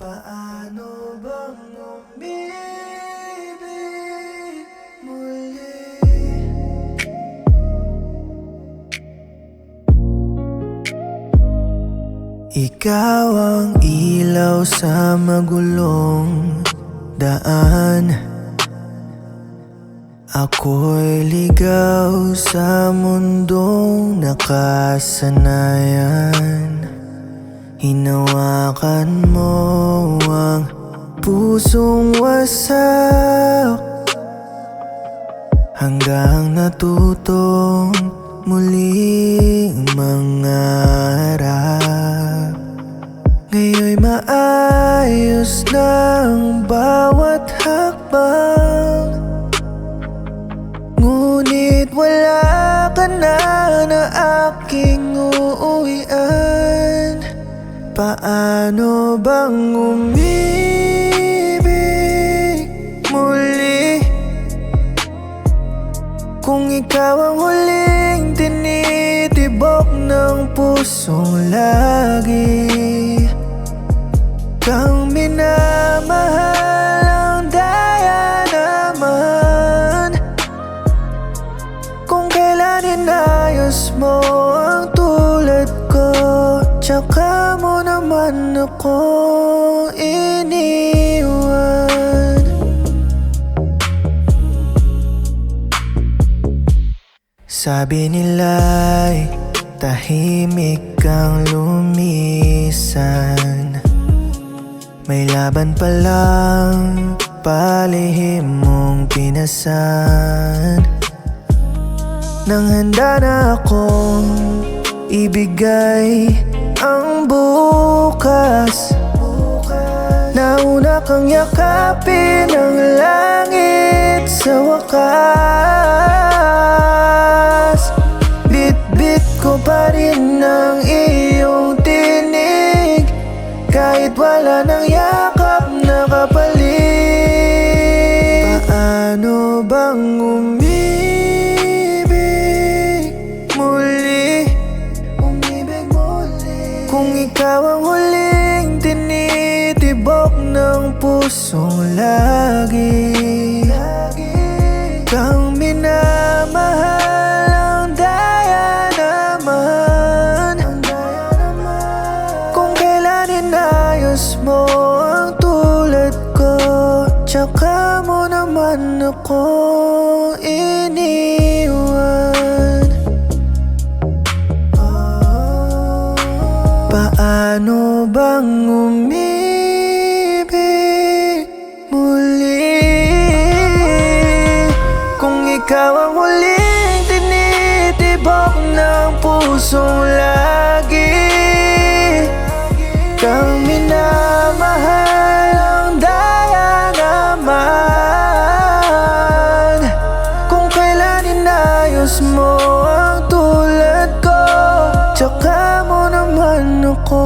Paano bang umibig muli? Ikaw ang ilaw sa magulong daan. Ako'y ligaw sa mundong nakasanayan. Hinawakan mo ang pusong wasak hanggang natutong muling mangarap. Ngayon'y maayos na ang bawat hakbang, ngunit wala ka na na aking uuwian. Paano bang umibig muli kung ikaw ang huling tinitibok ng pusong lagi kang minamahal ang daya naman? Kung kailan inayos mo ang tulad ko, tsaka mo naman ako iniwan. Sabi nila'y tahimik kang lumisan, may laban palang palihim mong pinasan. Nang handa na akong ibigay ang bukas, nauna kang yakapin ang langit sa wakas. Bit-bit ko pa rin ang iyong tinig, kahit wala nang yakap na kapalit. Paano bang umibig muli? Kung ikaw ang huling tinitibok ng pusong lagi kang minamahal ang daya naman. Kung kailan inayos mo ang tulad ko, tsaka mo naman ako iniwan. Paano bang umibig muli kung ikaw ang huling tinitibok ng pusong lagi kang minamahal ang daya naman? Kung kailan inayos mo ang tulad ko, tsaka mo naman ako